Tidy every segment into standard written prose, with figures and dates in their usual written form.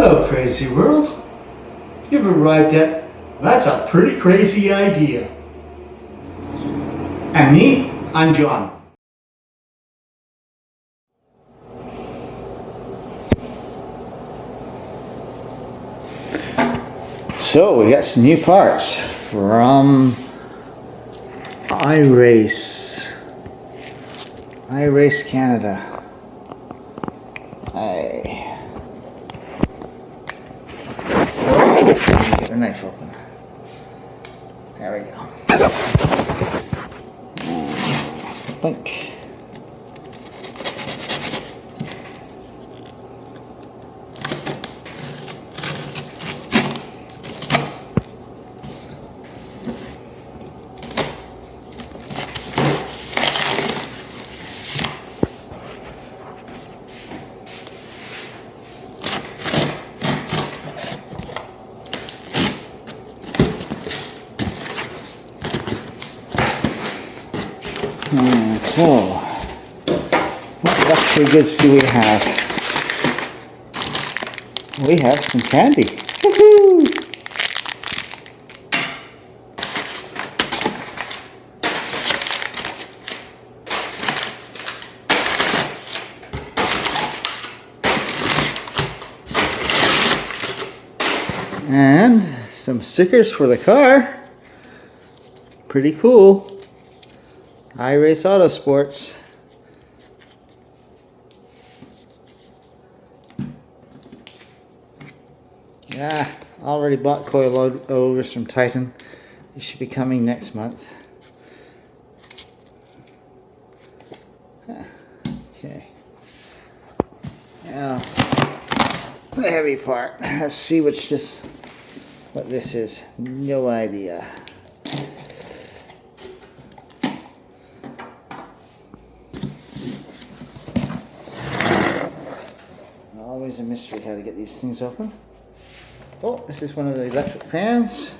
Hello, crazy world. You've arrived at That's a Pretty Crazy Idea. And me, I'm John. So we got some new parts from iRace Canada. Get the knife open. There we go. Blink. So, what luxury goods do we have? We have some candy. Woohoo! And some stickers for the car. Pretty cool. iRace Autosports. Yeah, already bought coilovers from Titan. They should be coming next month. Okay. Now, the heavy part. Let's see what this is. No idea. Always a mystery how to get these things open. Oh, this is one of the electric fans.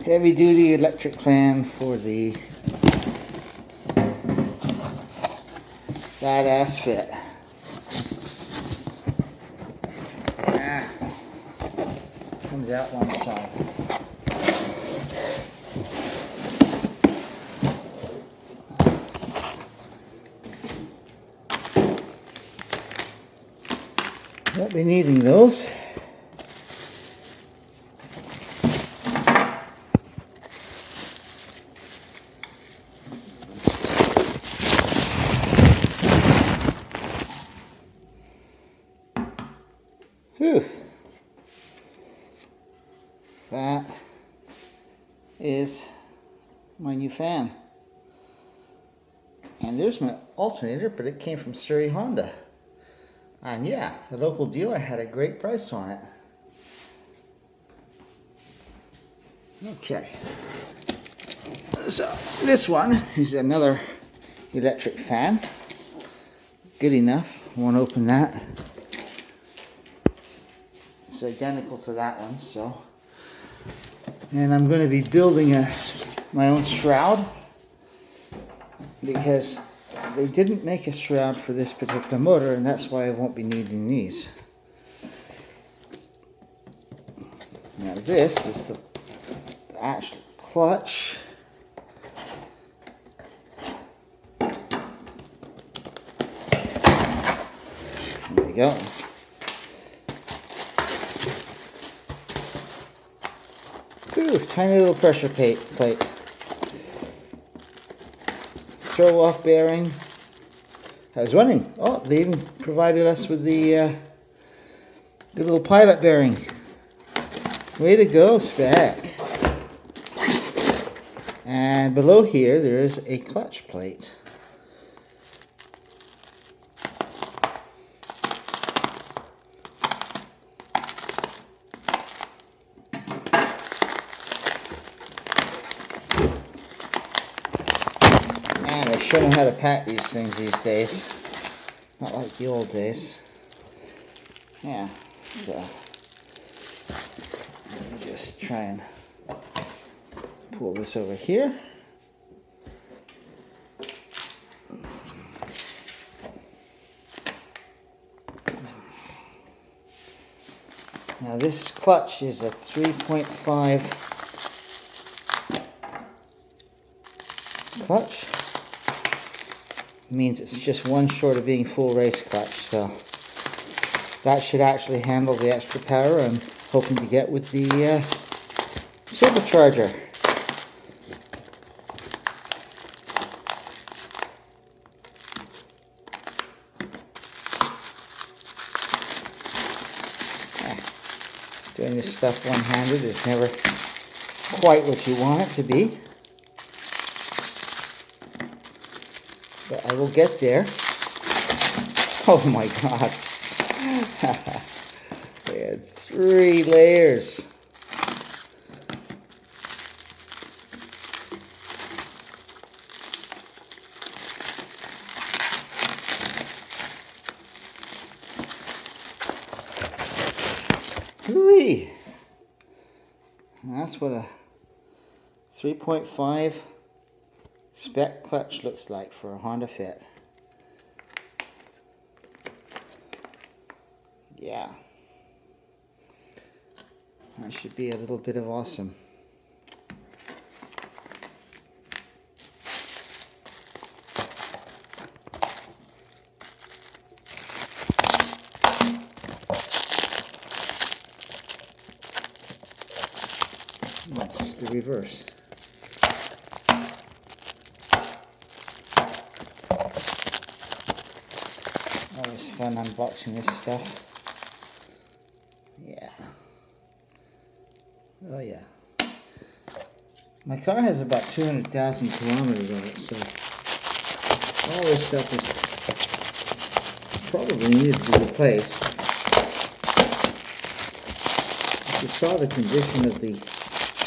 Heavy duty electric fan for the badass fit. Comes out one side. Won't be needing those. Whew. That is my new fan. And there's my alternator, but it came from Surrey Honda. And yeah, the local dealer had a great price on it. Okay. So this one is another electric fan. Good enough. Won't open that. It's identical to that one, so. And I'm going to be building my own shroud because they didn't make a shroud for this particular motor, and that's why I won't be needing these. Now this is the actual clutch. There we go. Ooh, tiny little pressure plate. Throw off bearing. I was wondering, oh, they even provided us with the little pilot bearing. Way to go, Spec. And below here, there is a clutch plate. Man, they sure know how to pack these things these days. Not like the old days. Yeah, so just try and pull this over here. Now this clutch is a 3.5 clutch. Means it's just one short of being full race clutch, so that should actually handle the extra power I'm hoping to get with the supercharger. Doing this stuff one-handed is never quite what you want it to be. But I will get there. Oh my God. They had 3 layers. Whee! That's what a 3.5 Spec clutch looks like for a Honda Fit. Yeah. That should be a little bit of awesome. That's the reverse. Always fun unboxing this stuff. Yeah. Oh yeah. My car has about 200,000 kilometers on it, so all this stuff is probably needed to be replaced. If you saw the condition of the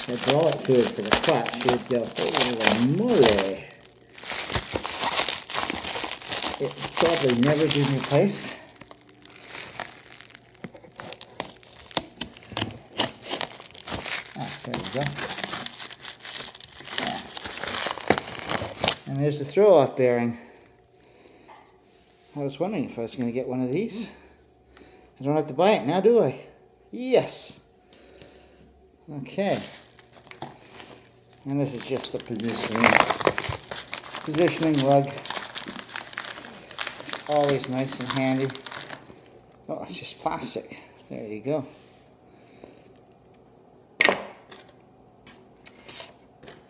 hydraulic fluid for the clutch, you'd go, oh mole. It's probably never been replaced. Ah, there we go. Yeah. And there's the throw-off bearing. I was wondering if I was going to get one of these. I don't have to buy it now, do I? Yes. Okay. And this is just the positioning lug. Always nice and handy. Oh, it's just plastic. There you go.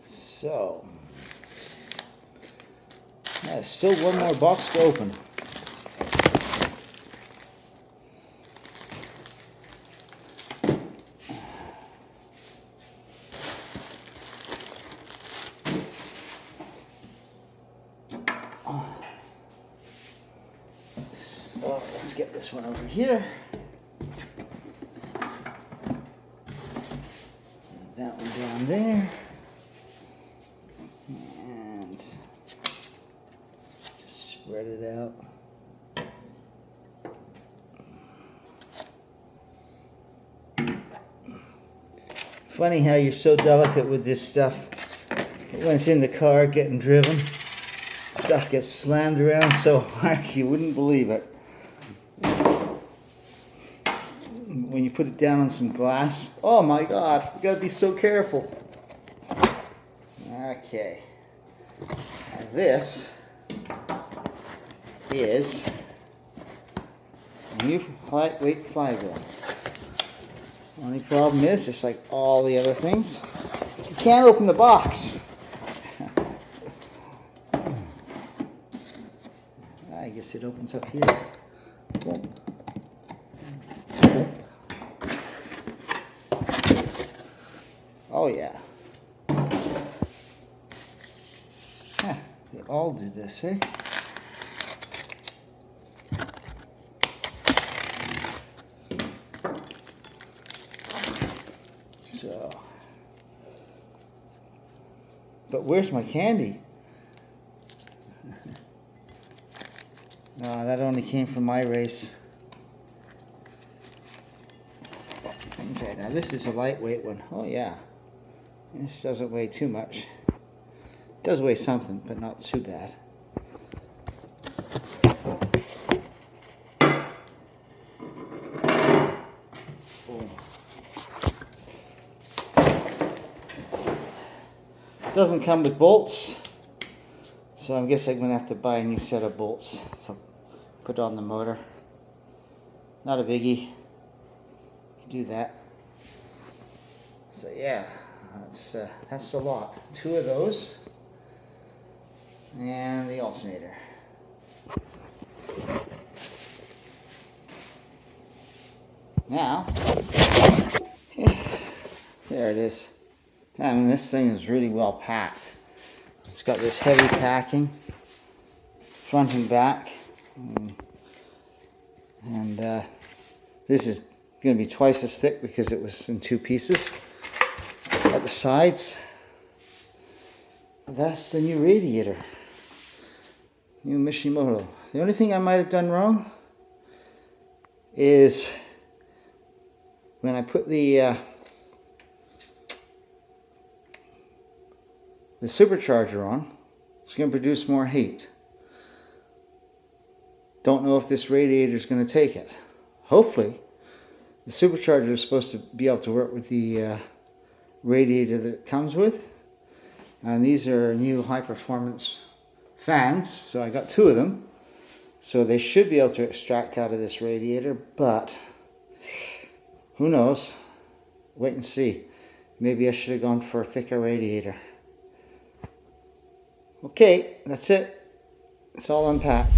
So, there's still one more box to open. So, let's get this one over here. That one down there. And just spread it out. Funny how you're so delicate with this stuff. When it's in the car getting driven, stuff gets slammed around so hard you wouldn't believe it. When you put it down on some glass, oh my God, you gotta be so careful. Okay, and this is a new lightweight flywheel. Only problem is, just like all the other things, you can't open the box. I guess it opens up here. Boom. Oh yeah. Huh, they all do this, eh? So, but where's my candy? No, that only came from my race. Okay, Now this is a lightweight one. Oh yeah. This doesn't weigh too much. It does weigh something, but not too bad. It doesn't come with bolts, so I guess I'm going to have to buy a new set of bolts to put on the motor. Not a biggie. Do that. So yeah, that's a lot. 2 of those, and the alternator. Now, there it is. I mean, this thing is really well packed. It's got this heavy packing, front and back, and this is going to be twice as thick because it was in 2 pieces at the sides. That's the new radiator, new Mishimoto. The only thing I might have done wrong is when I put the supercharger on, it's going to produce more heat. Don't know if this radiator is going to take it. Hopefully. The supercharger is supposed to be able to work with the radiator that it comes with. And these are new high performance fans, so I got 2 of them. So they should be able to extract out of this radiator, but who knows? Wait and see. Maybe I should have gone for a thicker radiator. Okay, that's it. It's all unpacked.